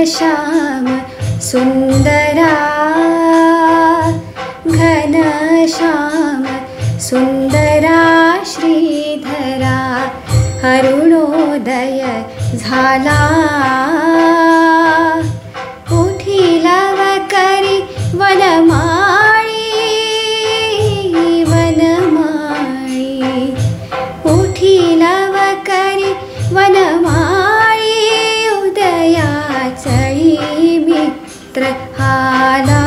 घनश्याम सुंदरा घनश्याम सुंदरा श्रीधरा अरुणोदय झाला उठिला वकरी वनमाळी वनमाळी उठिला वकरी वनमाळी उदया चळी मित्र आला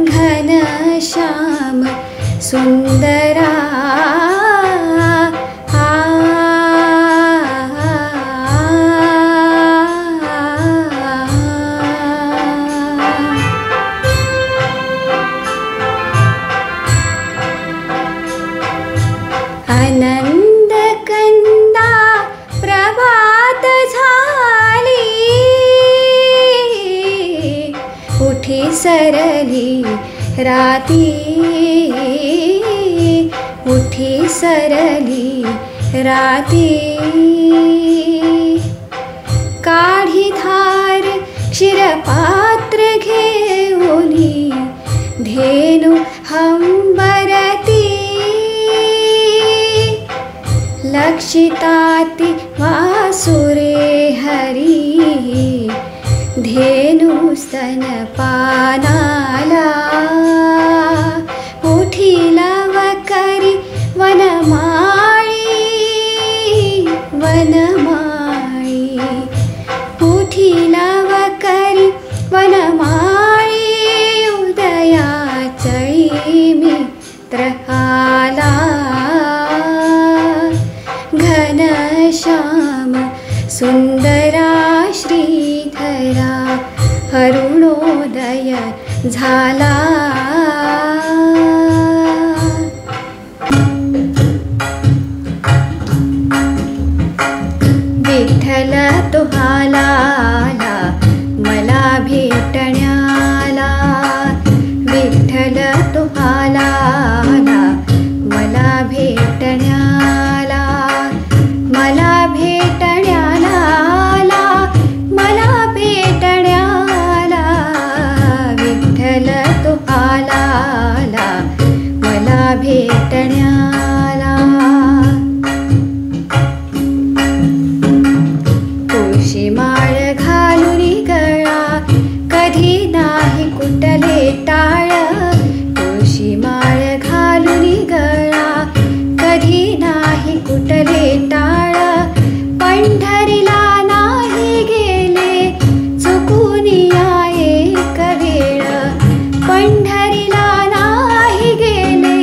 घनश्याम सुंदरा आनंद कंदा प्रभात झाली उठी सरली राती उठी सरली राती काढी धार क्षीरपात्र घेऊनी धेनु हंबरती लक्षिताति वासुरे हरी धेनु स्तनपानाला उठिला वकरी वनमाळी वनमाळी उठिला वकरी वनमाळी उदया चळी मित्र आला घनश्याम सुंदरा श्रीधरा अरुणोदय झाला विठ्ठल तुहाला आला मला भेटण्याला विठ्ठल तुहाला आला मला भेटण्याला मला भेटण्याला आला मला भेटण्याला विठ्ठल तुहाला आला मला भेटण्याला तुळशी माळ घालून गळा कधी नाही कुठले टाळ तुळशी माळ घालून गळा कधी नाही कुठले टाळ पंढरीला नाही गेले चुकून या एक वेळ पंढरीला नाही गेले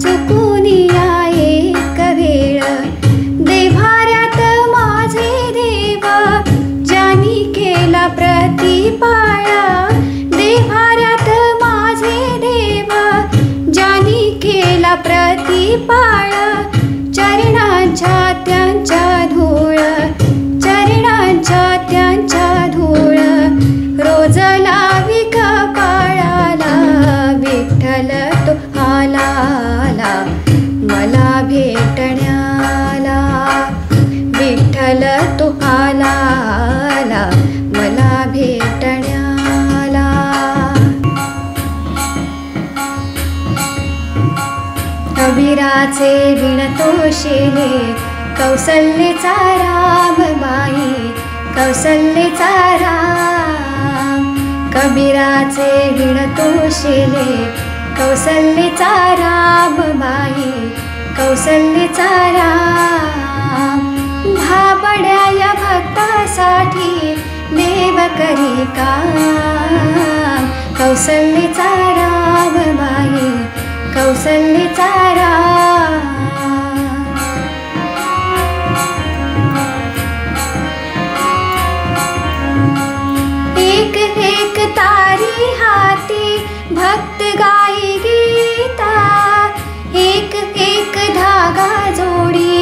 चुकून या एक वेळ देव्हाऱ्यात माझे देव ज्यांनी केला प्रतिपाळा देव्हाऱ्यात माझे देव ज्यांनी केला प्रतिपाळा चरणांच्या त्यांच्या धूळ चरणांच्या त्यांच्या धूळ रोज लावी कपाळाला विठ्ठल तुहाला आला मला भेटण्याला विठ्ठल तुहाला आला मला भेटण्याला कबीराचे विण तोशिले कौसल्येचा रामबाई कौसल्येचा राम कबीराचे विण तोशिले कौसल्येचा रामबाई कौसल्येचा राम भाबड्या या भक्तासाठी देव करी काम कौसल्येचा रामबाई कौसल्येचा राम एक एक तारी हाती भक्त गाई गीता एक एक धागा जोडी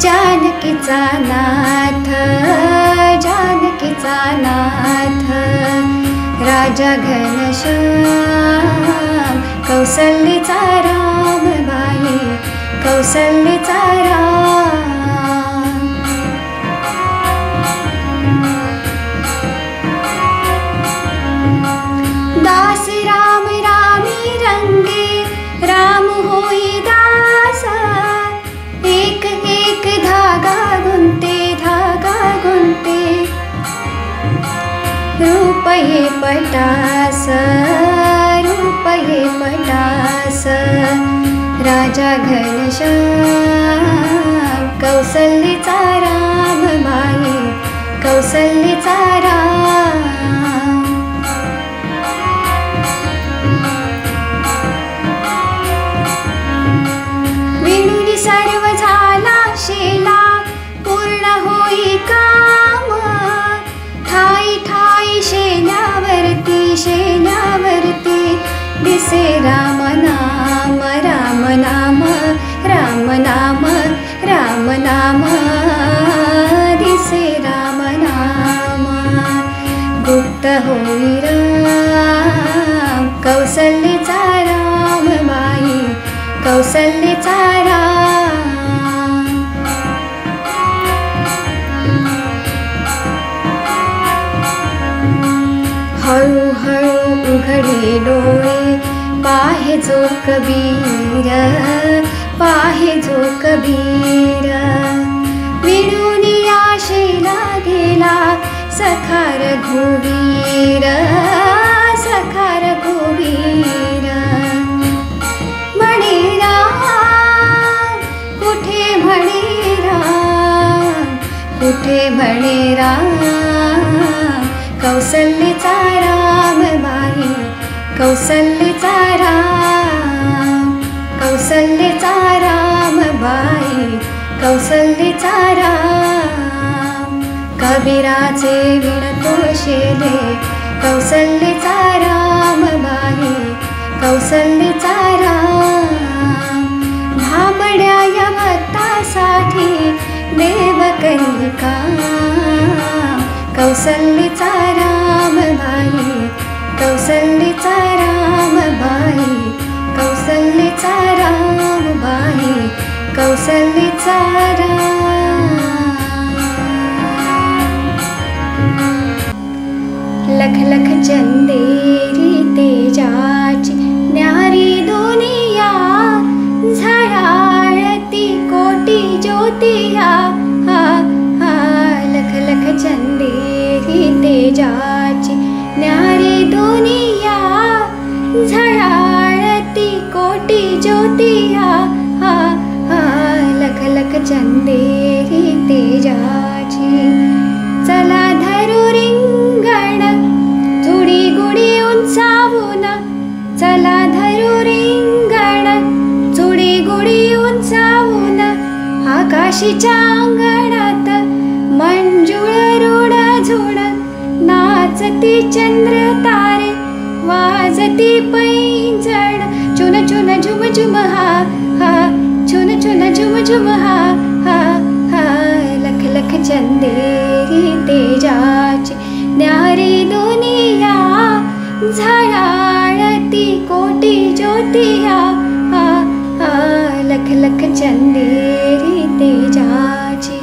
जानकीचा नाथ जानकीचा नाथ राजा घनश्याम कौसल्येचा रामबाई कौसल्येचा राम ये पटास, रूप ये पटास, राजा घनश्याम कौसल्येचा राम माये कौसल्येचा राम. विणून सर्व झाला शेला पूर्ण होई काम, ठाई ठाई शेल्यावरती शेल्यावरती दिसे राम नाम राम नाम राम नाम राम नाम दिसे राम नाम. गुप्त होई राम कौसल्येचा राम माई कौसल्येचा राम. हळूहळू उघडे डोळे पाहे जो कबीर, पाहे जो कबीर. विणून आशेला गेला सखा रघुवीर, सखा रघुवीर. म्हणे राम कुठे म्हणे राम, कुठे म्हणे राम कौसल्येचा राम माई कौसल्येचा राम. कौसल्येचा राम बाई कौसल्येचा राम. कबीराचे विणतो शेले कौसल्येचा राम बाई कौसल्येचा राम. भाबड्या या भक्तासाठी देव कनिका कौसल्येचा राम बाई कौसल्येचा राम बाई कौसल्येचा राम बाई कौसल्येचा राम. लख लख चंदेरी तेजाची न्यारी दुनिया, झळाळती कोटी ज्योतिया. हा हा लख लख चंदेरी तेजाची न्यारी दुनिया, झळाळती कोटी ज्योतिया. हा हा लख लख चंदेरी तेजाची. चला धरू रिंगण जुडी गुडी उंचावून, चला धरू रिंगण जुडी गुडी उंचावून. आकाशीच्या अंगणात मंजुळ रूढ झुड, नाचती चंद्र तारे वाजती पैंजण. चुन चुन झुम झुम हा हा चुन चुन झुम झुम हा हा हा. लख लख चंदेरी तेजाची न्यारी दुनिया, झळाळती कोटी ज्योतिया. हा हा लख लख चंदेरी तेजाची.